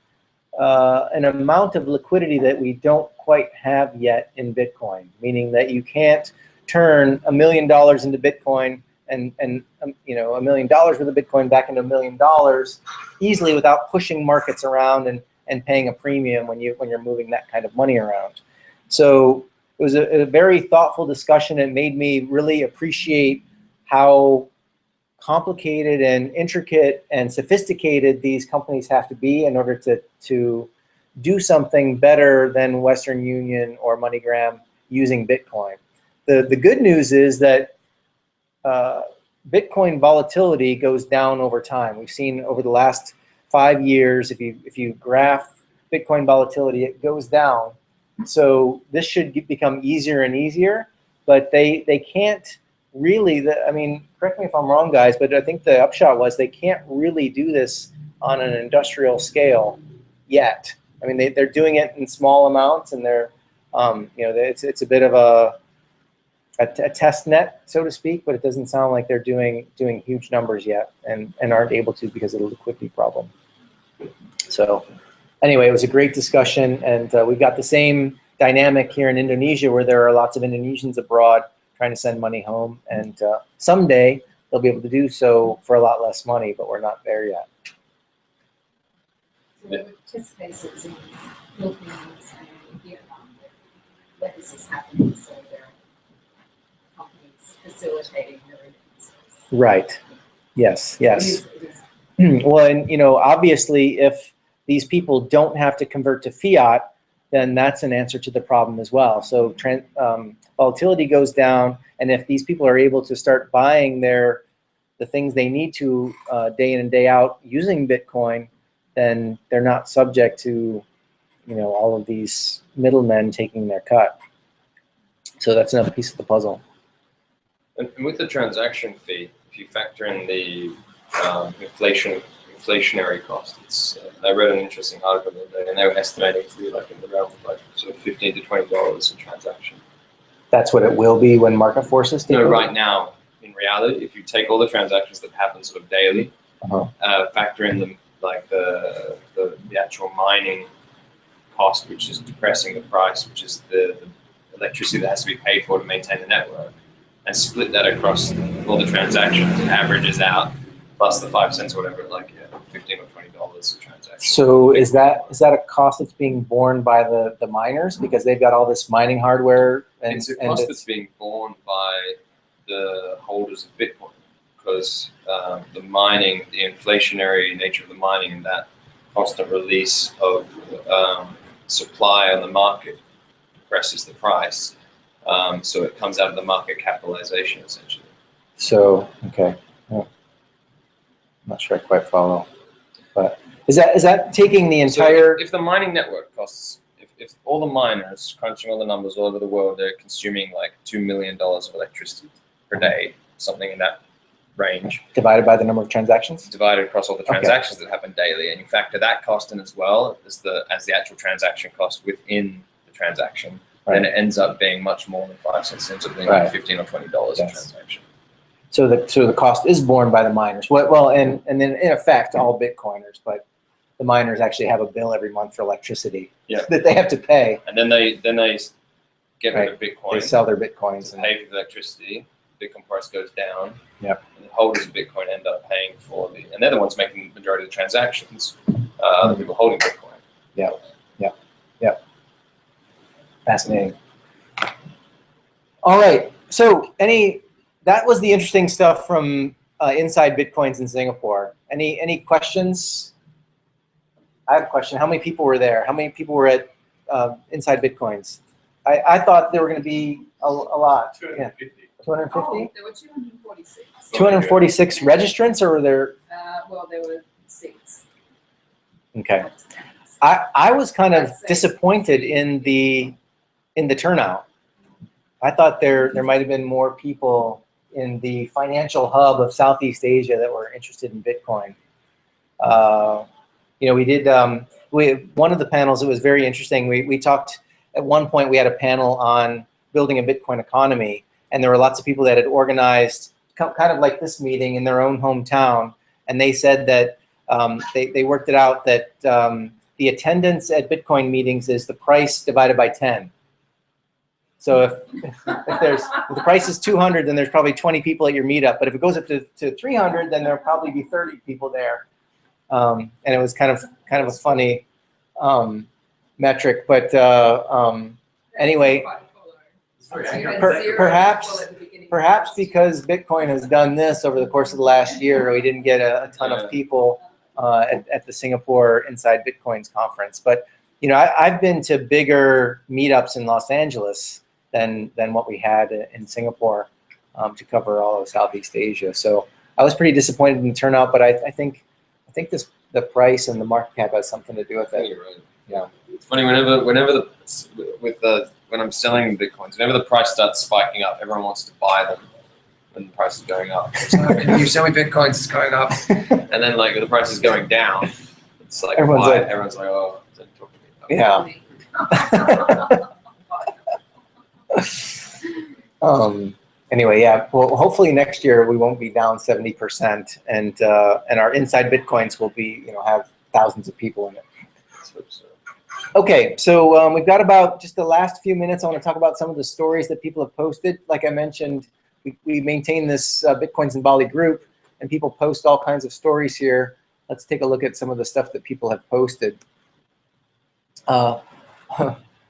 an amount of liquidity that we don't quite have yet in Bitcoin, meaning that you can't turn $1 million into Bitcoin and you know, $1 million worth of Bitcoin back into $1 million easily without pushing markets around and paying a premium when you're moving that kind of money around. So it was a very thoughtful discussion. It made me really appreciate how complicated and intricate and sophisticated these companies have to be in order to do something better than Western Union or MoneyGram using Bitcoin. The good news is that Bitcoin volatility goes down over time. We've seen over the last 5 years, if you graph Bitcoin volatility, it goes down. So this should become easier and easier, but they can't really, I mean, correct me if I'm wrong, guys, but I think the upshot was they can't really do this on an industrial scale yet. I mean, they're doing it in small amounts, and they're, you know, it's a bit of a test net, so to speak, but it doesn't sound like they're doing huge numbers yet, and aren't able to because of the liquidity problem. So anyway, it was a great discussion, and we've got the same dynamic here in Indonesia, where there are lots of Indonesians abroad trying to send money home, and someday they'll be able to do so for a lot less money, but we're not there yet. So there were test cases in Philippines and Vietnam where this is happening, so there are companies facilitating the remittances. Right. Yes. It is. Well, and you know, obviously, if these people don't have to convert to fiat, then that's an answer to the problem as well. So volatility goes down, and if these people are able to start buying the things they need to day in and day out using Bitcoin, then they're not subject to, you know, all of these middlemen taking their cut. So that's another piece of the puzzle. And with the transaction fee, if you factor in the inflationary cost, it's I read an interesting article the other day, and they were estimating it to be like in the realm of like sort of $15 to $20 a transaction. That's what it will be when market forces take over? Right now, in reality, if you take all the transactions that happen sort of daily factor in the actual mining cost, which is depressing the price, which is the electricity that has to be paid for to maintain the network, and split that across all the transactions, it averages out plus the 5 cents or whatever, like $15 or $20 a transaction. So is that a cost that's being borne by the miners because they've got all this mining hardware? And it's a cost that's being borne by the holders of Bitcoin, because the mining, the inflationary nature of the mining, and that constant release of supply on the market depresses the price. So it comes out of the market capitalization, essentially. So, okay. Well, I'm not sure I quite follow. But is that taking the entire... So if the mining network costs, if all the miners, crunching all the numbers all over the world, they're consuming like $2 million of electricity per day, something in that range. Divided by the number of transactions? Divided across all the transactions that happen daily. And you factor that cost in as well as the actual transaction cost within the transaction. Then it ends up being much more than 5 cents. It ends up being like $15 or $20 a transaction. So the cost is borne by the miners. Well, and then in effect, all Bitcoiners, but the miners actually have a bill every month for electricity that they have to pay. And then they get rid of Bitcoin. They sell their Bitcoins and pay for the electricity. Bitcoin price goes down. Yep. And the holders of Bitcoin end up paying for and they're the ones making the majority of the transactions. The people holding Bitcoin. Yeah. Fascinating. All right. So that was the interesting stuff from Inside Bitcoins in Singapore. Any questions? I have a question. How many people were there? How many people were at Inside Bitcoins? I thought there were going to be a lot. 250. 250? Oh, there were 246. 246 registrants, or were there? Well, there were seats. Okay. I was kind of disappointed in the turnout. I thought there might have been more people in the financial hub of Southeast Asia that were interested in Bitcoin. We did one of the panels. It was very interesting. We talked at one point. We had a panel on building a Bitcoin economy, and there were lots of people that had organized kind of like this meeting in their own hometown, and they said that they worked it out that the attendance at Bitcoin meetings is the price divided by 10. So if the price is 200, then there's probably 20 people at your meetup. But if it goes up to 300, then there'll probably be 30 people there. And it was kind of a funny metric. But anyway, perhaps because Bitcoin has done this over the course of the last year, we didn't get a ton of people at the Singapore Inside Bitcoins conference. But I've been to bigger meetups in Los Angeles than what we had in Singapore to cover all of Southeast Asia. So I was pretty disappointed in the turnout, but I think the price and the market cap has something to do with it. You're right. Yeah, it's funny when I'm selling Bitcoins, whenever the price starts spiking up, everyone wants to buy them when the price is going up. It's like, can you sell me Bitcoins? It's going up, and then like the price is going down. It's like everyone's like, oh, don't talk to me. Yeah. Anyway, yeah. Well, hopefully next year we won't be down 70%, and our Inside Bitcoins will be, have thousands of people in it. Okay, so we've got about just the last few minutes. I want to talk about some of the stories that people have posted. Like I mentioned, we maintain this Bitcoins in Bali group, and people post all kinds of stories here. Let's take a look at some of the stuff that people have posted.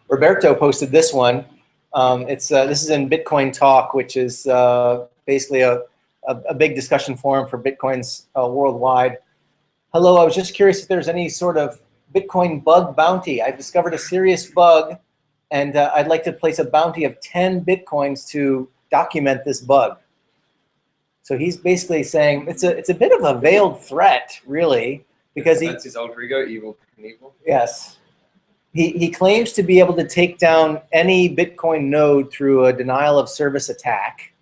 Roberto posted this one. This is in Bitcoin Talk, which is basically a big discussion forum for Bitcoins worldwide. Hello, I was just curious if there's any sort of Bitcoin bug bounty. I've discovered a serious bug, and I'd like to place a bounty of 10 Bitcoins to document this bug. So he's basically saying it's a bit of a veiled threat, really, because that's his alter ego, Evil Knievel. Yes. He claims to be able to take down any Bitcoin node through a denial of service attack.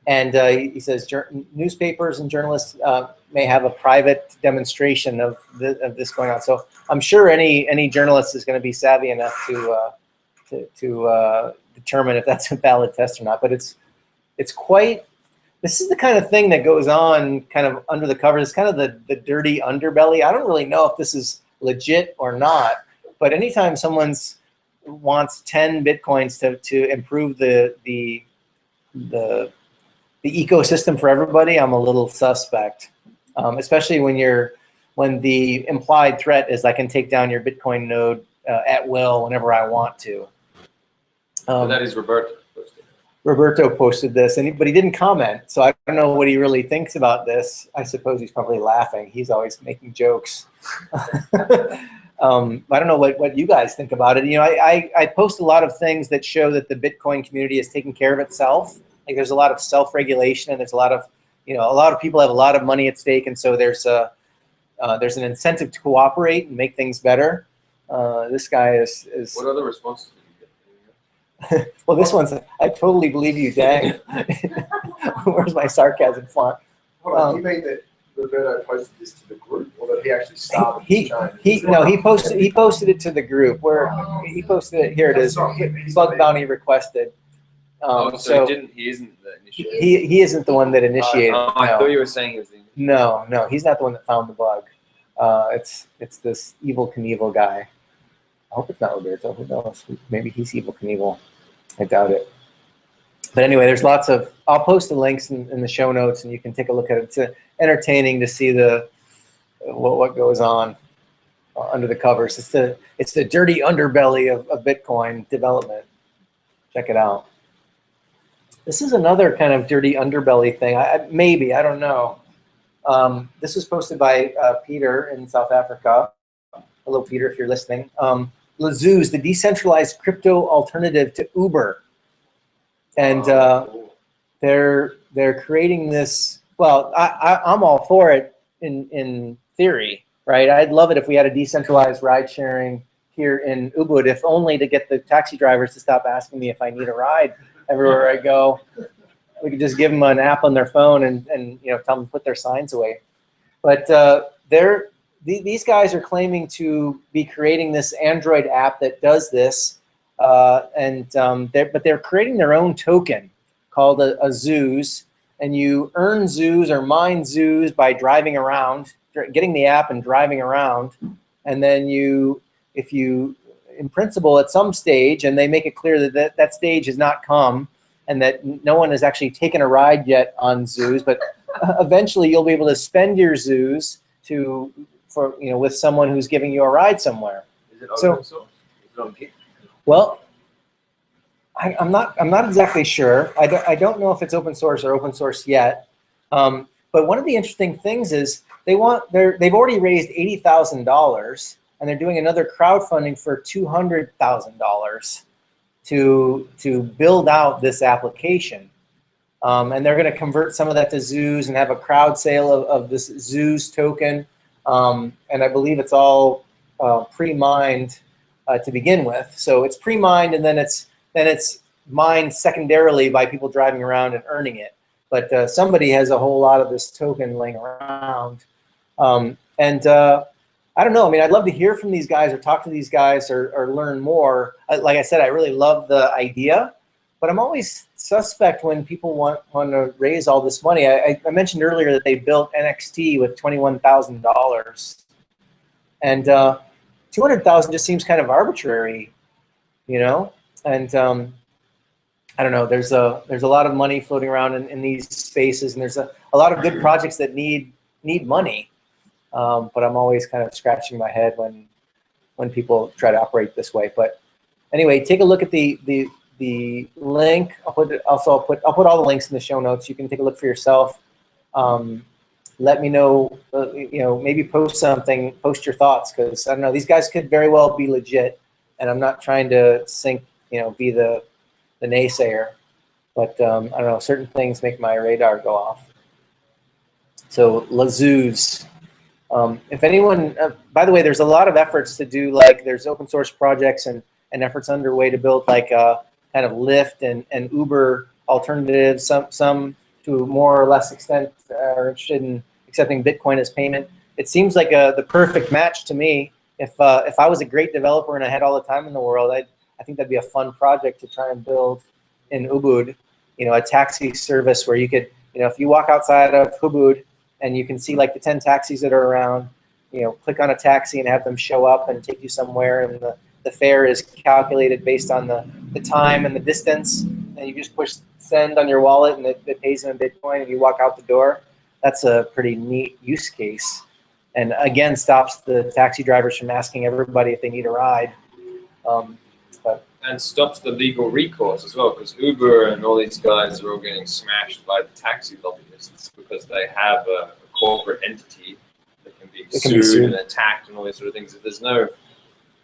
And he says newspapers and journalists may have a private demonstration of this going on. So I'm sure any journalist is going to be savvy enough to determine if that's a valid test or not. But it's quite This is the kind of thing that goes on kind of under the covers. It's kind of the dirty underbelly. I don't really know if this is legit or not, but anytime someone's wants 10 Bitcoins to improve the ecosystem for everybody, I'm a little suspect, especially when the implied threat is I can take down your Bitcoin node at will whenever I want to. That is Roberto. Roberto posted this, but he didn't comment, so I don't know what he really thinks about this. I suppose he's probably laughing. He's always making jokes. I don't know what you guys think about it. You know, I post a lot of things that show that the Bitcoin community is taking care of itself. Like there's a lot of self-regulation, and there's a lot of people have a lot of money at stake, and so there's an incentive to cooperate and make things better. This guy is. What other responses? Well, this one's, I totally believe you, dang. Where's my sarcasm font? Hold on, do you mean that Roberto posted this to the group, or that he actually started He posted it to the group. He posted it, here it is, Bug Bounty requested. So he isn't the initiator? He isn't the one that initiated. I thought you were saying he was the initiator. No, he's not the one that found the bug. It's this Evil Knievel guy. I hope it's not Roberto. Who knows? Maybe he's Evil Knievel. I doubt it. But anyway, there's lots of. I'll post the links in the show notes, and you can take a look at it. It's entertaining to see what goes on under the covers. It's the dirty underbelly of Bitcoin development. Check it out. This is another kind of dirty underbelly thing. Maybe, I don't know. This was posted by Peter in South Africa. Hello, Peter, if you're listening. Lazooz, the decentralized crypto alternative to Uber. And they're creating this, well, I'm all for it in theory, right? I'd love it if we had a decentralized ride sharing here in Ubud, if only to get the taxi drivers to stop asking me if I need a ride everywhere I go. We could just give them an app on their phone and tell them to put their signs away. But these guys are claiming to be creating this Android app that does this, but they're creating their own token called a Zoos, and you earn Zoos or mine Zoos by driving around, getting the app and driving around, and then if you, in principle, at some stage, and they make it clear that stage has not come, and that no one has actually taken a ride yet on Zoos, but eventually you'll be able to spend your Zoos with someone who's giving you a ride somewhere. Is it open source? Is it on Git? Well, I'm not exactly sure. I don't know if it's open source or open source yet. But one of the interesting things is they've already raised $80,000, and they're doing another crowdfunding for $200,000 to build out this application. And they're going to convert some of that to Zoos and have a crowd sale of this Zoos token. And I believe it's all pre-mined to begin with. So it's pre-mined, and then it's mined secondarily by people driving around and earning it. But somebody has a whole lot of this token laying around. I don't know. I mean, I'd love to hear from these guys or talk to these guys or learn more. Like I said, I really love the idea, but I'm always suspect when people want to raise all this money. I mentioned earlier that they built NXT with $21,000, and $200,000 just seems kind of arbitrary, And I don't know. There's a lot of money floating around in these spaces, and there's a lot of good projects that need money. But I'm always kind of scratching my head when people try to operate this way. But anyway, take a look at the link. I'll put all the links in the show notes. You can take a look for yourself. Let me know. Maybe post your thoughts, because I don't know. These guys could very well be legit, and I'm not trying to be the naysayer. But I don't know. Certain things make my radar go off. So Lazooz. If anyone, by the way, there's a lot of efforts to do, there's open source projects and efforts underway to build kind of Lyft and Uber alternatives. Some to more or less extent are interested in accepting Bitcoin as payment. It seems like the perfect match to me. If I was a great developer and I had all the time in the world, I think that'd be a fun project to try and build in Ubud. A taxi service where you could You know, if you walk outside of Ubud and you can see like the 10 taxis that are around, you know, click on a taxi and have them show up and take you somewhere, and the fare is calculated based on the time and the distance, and you just push send on your wallet and it pays them in Bitcoin and you walk out the door. That's a pretty neat use case. And again, stops the taxi drivers from asking everybody if they need a ride. And stops the legal recourse as well, because Uber and all these guys are all getting smashed by the taxi lobbyists because they have a corporate entity that can be sued and attacked and all these sort of things. If there's no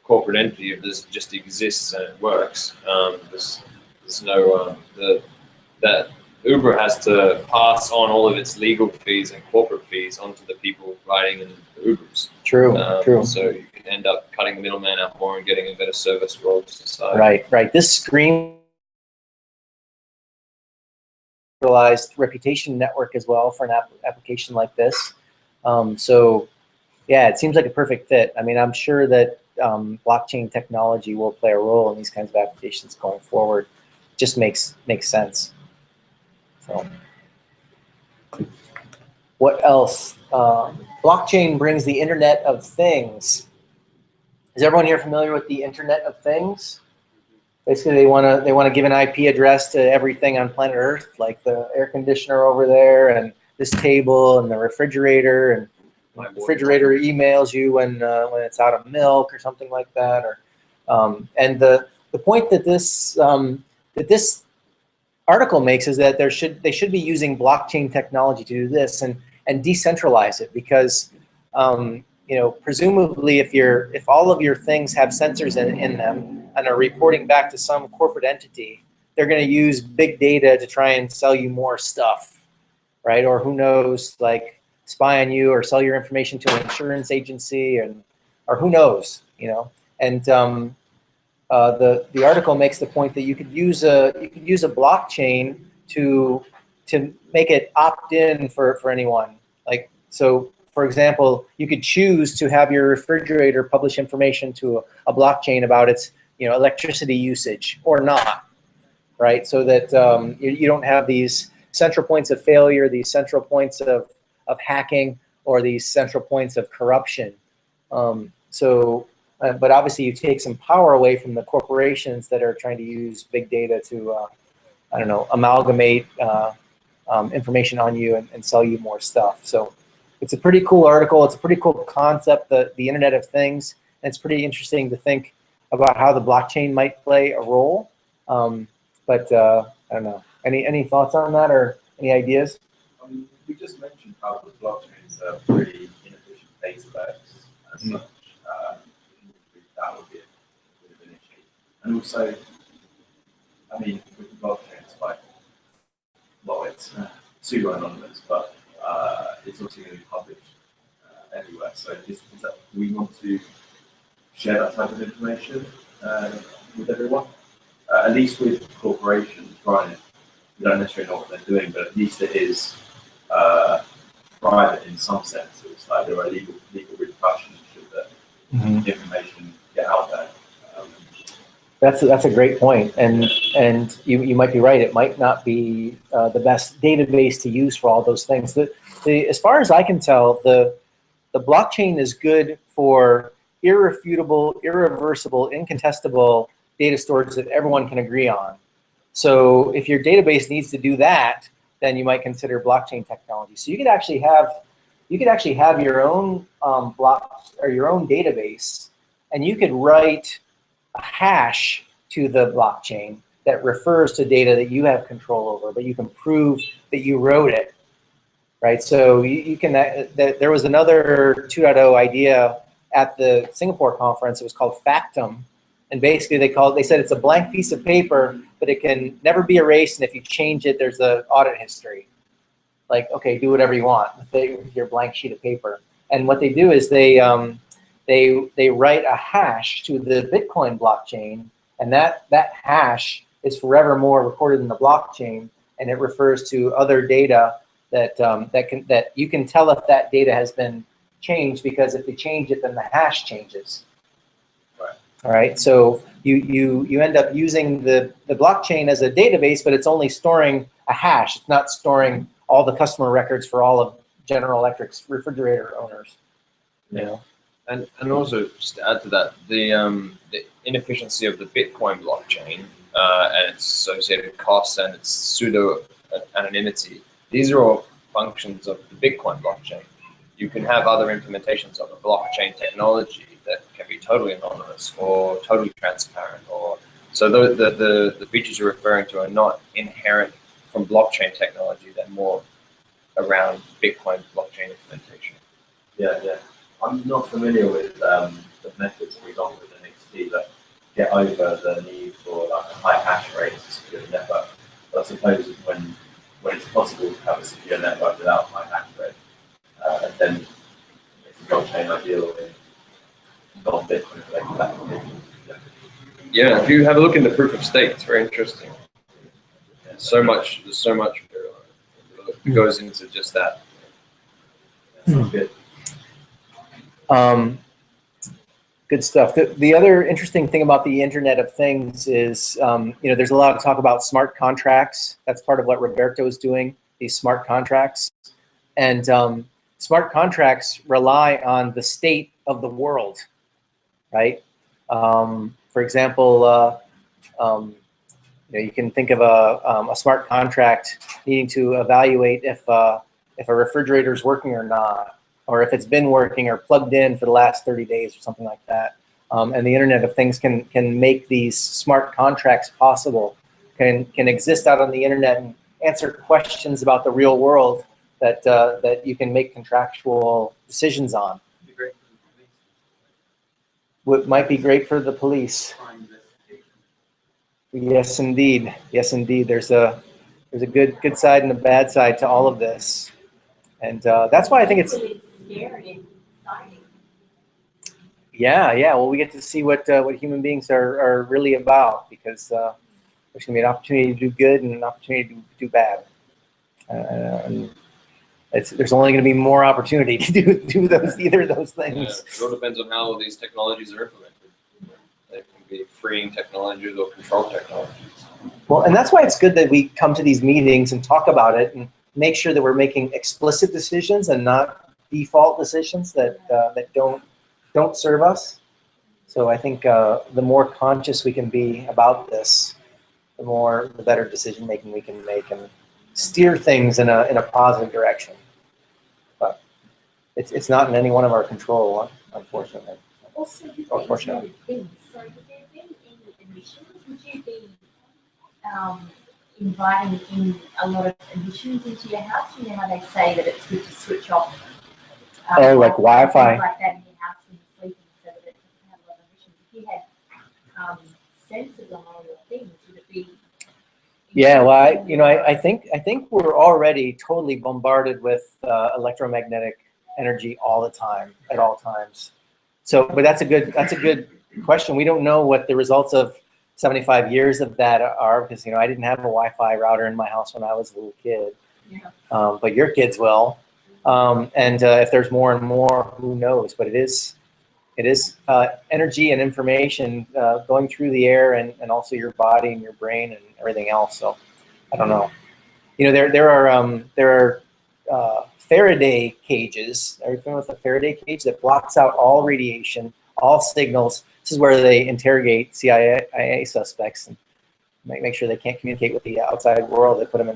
corporate entity, if this just exists and it works, there's no that Uber has to pass on all of its legal fees and corporate fees onto the people riding in the Ubers. True, true. So you can end up cutting the middleman out more and getting a better service for all of society. Right, right. This screen reputation network as well for an application like this. So yeah, it seems like a perfect fit. I mean, I'm sure that blockchain technology will play a role in these kinds of applications going forward. Just makes sense. So, what else? Blockchain brings the Internet of Things. Is everyone here familiar with the Internet of Things? Basically, they want to give an IP address to everything on planet Earth, like the air conditioner over there, and this table, and the refrigerator, and the refrigerator emails you when it's out of milk or something like that. Or and the point that this article makes is that they should be using blockchain technology to do this and decentralize it, because you know, presumably if all of your things have sensors in them and are reporting back to some corporate entity, they're going to use big data to try and sell you more stuff, right? Or who knows, like spy on you or sell your information to an insurance agency, or who knows, you know. And the article makes the point that you could use a blockchain to make it opt-in for anyone. Like, so for example, you could choose to have your refrigerator publish information to a blockchain about its, you know, electricity usage or not, right? So that you don't have these central points of failure, these central points of hacking, or these central points of corruption. But obviously you take some power away from the corporations that are trying to use big data to, I don't know, amalgamate information on you and sell you more stuff. So it's a pretty cool article. It's a pretty cool concept, the Internet of Things. And it's pretty interesting to think about how the blockchain might play a role. But I don't know. Any thoughts on that, or any ideas? We just mentioned how the blockchains are pretty inefficient database as such. That would be a bit of an issue. And also, I mean, with the blockchains, like, well, it's pseudo anonymous, but it's also going to be published everywhere. So is that, do we want to share that type of information with everyone? At least with corporations, right? We don't necessarily know what they're doing, but at least it is private in some senses. Like, there are legal repercussions should the information get out there. That's a great point, and you might be right. It might not be the best database to use for all those things. As far as I can tell, the blockchain is good for irrefutable, irreversible, incontestable data storage that everyone can agree on. So if your database needs to do that, then you might consider blockchain technology. So you could actually have your own block or your own database, and you could write a hash to the blockchain that refers to data that you have control over, but you can prove that you wrote it, right? So you can. There was another 2.0 idea at the Singapore conference. It was called Factum, and basically they said it's a blank piece of paper, but it can never be erased, and if you change it, there's the audit history. Like, okay, do whatever you want with your blank sheet of paper. And what they do is they write a hash to the Bitcoin blockchain, and that hash is forevermore recorded in the blockchain, and it refers to other data that you can tell if that data has been changed, because if they change it, then the hash changes. Right. All right. So you end up using the blockchain as a database, but it's only storing a hash. It's not storing all the customer records for all of General Electric's refrigerator owners. You know? And also, just to add to that, the inefficiency of the Bitcoin blockchain and its associated costs and its pseudo anonymity, these are all functions of the Bitcoin blockchain. You can have other implementations of a blockchain technology that can be totally anonymous or totally transparent. Or so the features you're referring to are not inherent from blockchain technology; they're more around Bitcoin blockchain implementation. Yeah, yeah. I'm not familiar with the methods, for example, with NXT that get over the need for like a high hash rate to secure the network. But I suppose when it's possible to have a secure network without high hash rate, then it's a blockchain ideal in non-Bitcoin related applications. Yeah, if you have a look into proof of stake, it's very interesting. There's so much goes into just that. Good. Good stuff. The other interesting thing about the Internet of Things is, there's a lot of talk about smart contracts. That's part of what Roberto is doing, these smart contracts. And smart contracts rely on the state of the world, right? For example, you can think of a smart contract needing to evaluate if a refrigerator is working or not, or if it's been working or plugged in for the last 30 days or something like that. And the Internet of Things can make these smart contracts possible, can exist out on the Internet and answer questions about the real world that you can make contractual decisions on. What might be great for the police. Yes, indeed. Yes, indeed. There's a good side and a bad side to all of this, and that's why I think it's scary and exciting. yeah. Well, we get to see what human beings are really about, because there's going to be an opportunity to do good and an opportunity to do bad, and there's only going to be more opportunity to do either of those things. Yeah, it all depends on how these technologies are implemented. They can be freeing technologies or control technologies. Well, and that's why it's good that we come to these meetings and talk about it and make sure that we're making explicit decisions and not default decisions that don't serve us. So I think the more conscious we can be about this, the better decision making we can make and steer things in a positive direction. But it's not in any one of our control, unfortunately. Also, with Or the fortunately. Internet of Things, so would there be any emissions? Would you be inviting in a lot of emissions into your house? You know how they say that it's good to switch off Like Wi-Fi. things like that in your house when you're sleeping, so that it doesn't have a lot of emissions. If you had sensors on all your things, would it be? Yeah, well, I think we're already totally bombarded with electromagnetic energy all the time, at all times. So, but that's a good question. We don't know what the results of 75 years of that are, because I didn't have a Wi-Fi router in my house when I was a little kid. Yeah. But your kids will, and if there's more and more, who knows? But it is energy and information going through the air and also your body and your brain and everything else. So I don't know. There are Faraday cages. Are you familiar with a Faraday cage that blocks out all radiation, all signals? This is where they interrogate CIA suspects and make sure they can't communicate with the outside world. They put them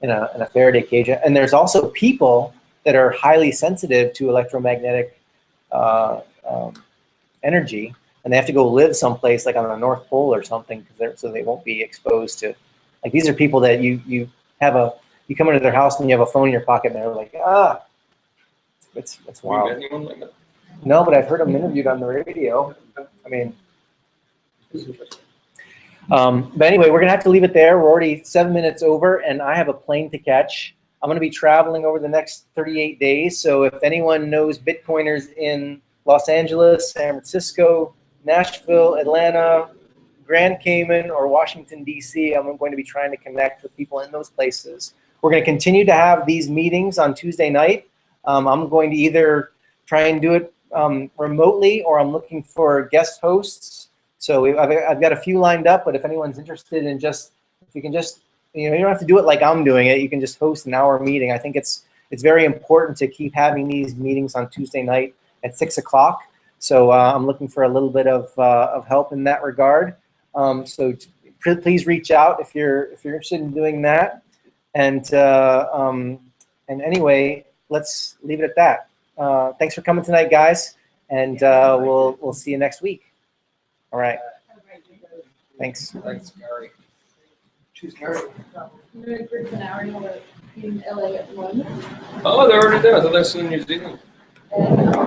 in a Faraday cage. And there's also people that are highly sensitive to electromagnetic energy, and they have to go live someplace like on the North Pole or something, so they won't be exposed to. Like, these are people that you come into their house and you have a phone in your pocket and they're like, it's wild. Have you met anyone like that? No, but I've heard them interviewed on the radio. I mean, but anyway, we're gonna have to leave it there. We're already 7 minutes over, and I have a plane to catch. I'm gonna be traveling over the next 38 days. So if anyone knows Bitcoiners in Los Angeles, San Francisco, Nashville, Atlanta, Grand Cayman, or Washington, D.C., I'm going to be trying to connect with people in those places. We're going to continue to have these meetings on Tuesday night. I'm going to either try and do it remotely, or I'm looking for guest hosts. So I've got a few lined up, but if anyone's interested in if you don't have to do it like I'm doing it. You can just host an hour meeting. I think it's very important to keep having these meetings on Tuesday night at 6 o'clock. So I'm looking for a little bit of help in that regard. So please reach out if you're interested in doing that. And anyway, let's leave it at that. Thanks for coming tonight, guys, and we'll see you next week. All right. Thanks. Thanks, Gary. Cheers, Gary. I'm going to group an hour in LA at the moment. Oh, they're already there. I thought they were still in New Zealand. And